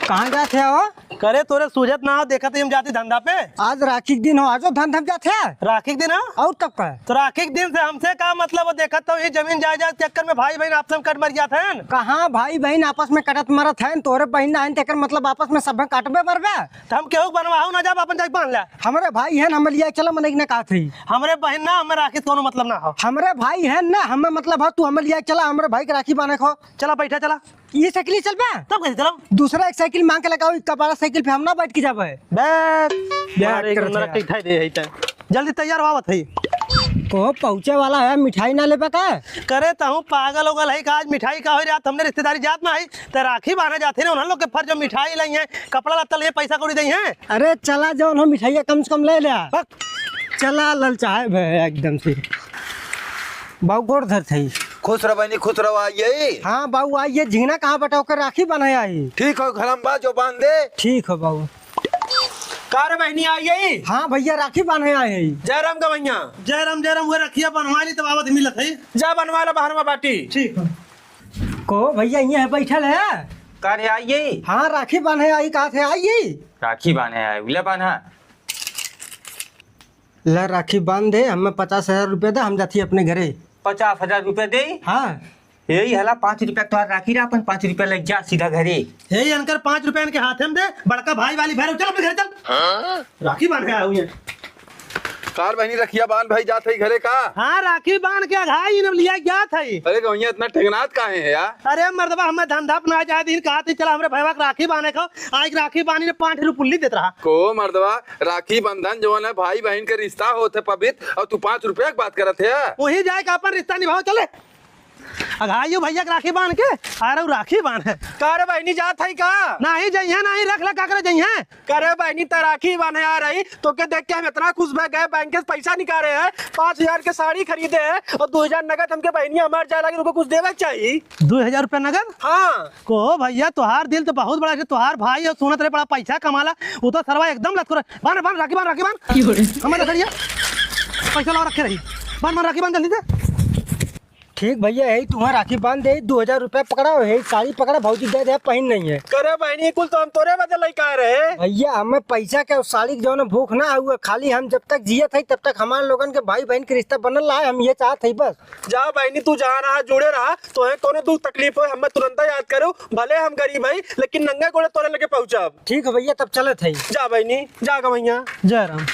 कहाँ जाते हो? करे तोरे सूझत ना हो, देखा हम जाती धंधा पे। आज राखी के दिन हो, आजो धंधा जाते हैं। राखी के दिन है और तब का तो राखी के दिन से हमसे का मतलब? देखा तो ये जमीन जायदाद के चक्कर में भाई बहन आपस में कट मर जाते हैं। कहाँ भाई बहन आपस में कटत मरत है? तोरे बहन ना तेकर मतलब आपस में सब काटबे मरबे। तो हम केहू बनवाऊ ना जब अपन जाके बांध ला। हमारे भाई है हम लिया चलो मन कहा थी हमरे बहन ना हमें राखी कोनो मतलब ना हो। हमारे भाई है ना हमें मतलब हो, तू हमें लिया चला हमारे भाई के राखी बांधे खो। चला बैठा चला। ये साइकिल चल बे तब कैसे चलो? दूसरा एक साइकिल मांग के लगाओ, कपारा साइकिल पे हम ना बैठ के जाबे। जल्दी तैयार होवत है। तो पहुँचे वाला है, मिठाई ना ले का करे तो पागल होगल है। आज मिठाई का हो जात हमने रिश्तेदारी जात ना है तो राखी बांधे जाते ना उन लोग के फर्ज मिठाई लाई है, कपड़ा लत्ता ले, पैसा कौड़ी दी है। अरे चला जाओ ना, मिठाई कम से कम ले ले। चला ललचाए भे एकदम से। बाबू गोड़ धर थी। खुश रहो बहनी, खुश रहो। आइए। हाँ बाबू आइए। झींगना कहाँ बटाओ कर राखी बनाए आई। ठीक हो घर में जो बांध दे। ठीक हो बाबू। कार बहनी आई। हाँ भैया राखी बांधे आए। जय राम का भैया। जय राम वो रखिया बनवा ली तो बाबत मिलत है। जा बनवा ला बाहर में बाटी। ठीक को भैया ये बैठल है। कार आइए। हाँ राखी बांधे आई। कहा थे आइए। राखी बांधे आए उले बांधा। ला राखी बांध दे, हमें 50,000 रुपये दे, हम जाती अपने घरे। 50,000 रुपए दे। हाँ यही हला 5 रुपया तो राखी रहा, अपन 5 रुपया लग जा सीधा घरे। हे अनकर 5 रुपए इनके हाथ में दे। बड़का भाई वाली भैरव चल अपने घर चल। राखी बांध के आया हुई है। कार बहनी रखिया बांध भाई जात है घरे का। हाँ राखी बांध के घाई ने लिया गया था। अरे भैया इतना ठेगनात काहे है यार? अरे मर्दबा हमें धंधा अपना जाए दिन कहा थी चला हमरे भैया राखी बांधे को। आज राखी बांधी ने 5 रुपये देत रहा को मर्दवा। राखी बंधन जो है भाई बहन के रिश्ता होते पवित्र, और तू 5 रुपया की बात करत है। वही जाए का अपन रिश्ता निभाओ चले। अघाइयो भैया के राखी बांध के आ रहा राखी बांध। कार बहनी जात है का? नहीं जइया नहीं रख ला का करे जइया। करे बहनी तराखी बांधे आ रही तो के देख के हम इतना खुश भए गए, बैंक से पैसा निकाले हैं, 5,000 के साड़ी खरीदे हैं और 2,000 नगद हमके बहनी हमारे जाए लगे, उनको कुछ देवे चाहिए। 2,000 रुपया नगद? हाँ को भैया तुहार दिल तो बहुत बड़ा है। तुहार भाई और सुनत रहे बड़ा पैसा कमाला, वो तो सरवा एकदम लत कर। बांध बांध राखी बांध, राखी बांध। हमें रखिए पैसा ला रखे रही। बांध बांध राखी बांध जल्दी से। ठीक भैया यही तुम्हारा राखी बांध दे। 2,000 रुपये पकड़ा है, साड़ी पकड़ा, भौजी दे दे, पहन नहीं है। करे बहनी कुल तो हम तोरे बदल लइका रहे। भैया हमें पैसा के साड़ी जो है भूख ना हुआ, खाली हम जब तक जियत है तब तक हमारे लोगन के भाई बहन के रिश्ता बनल रहा है। हम ये चाहते है बस। जा बहनी तू जहाँ रहा जुड़े रहा, तो है कोनो दुख तकलीफ हो हमें तुरंत याद करो। भले हम गरीब है लेकिन नंगा कोड़े तोरे लगे पहुँचा। ठीक है भैया तब चलत है। जा बहनी जा भैया। जय राम।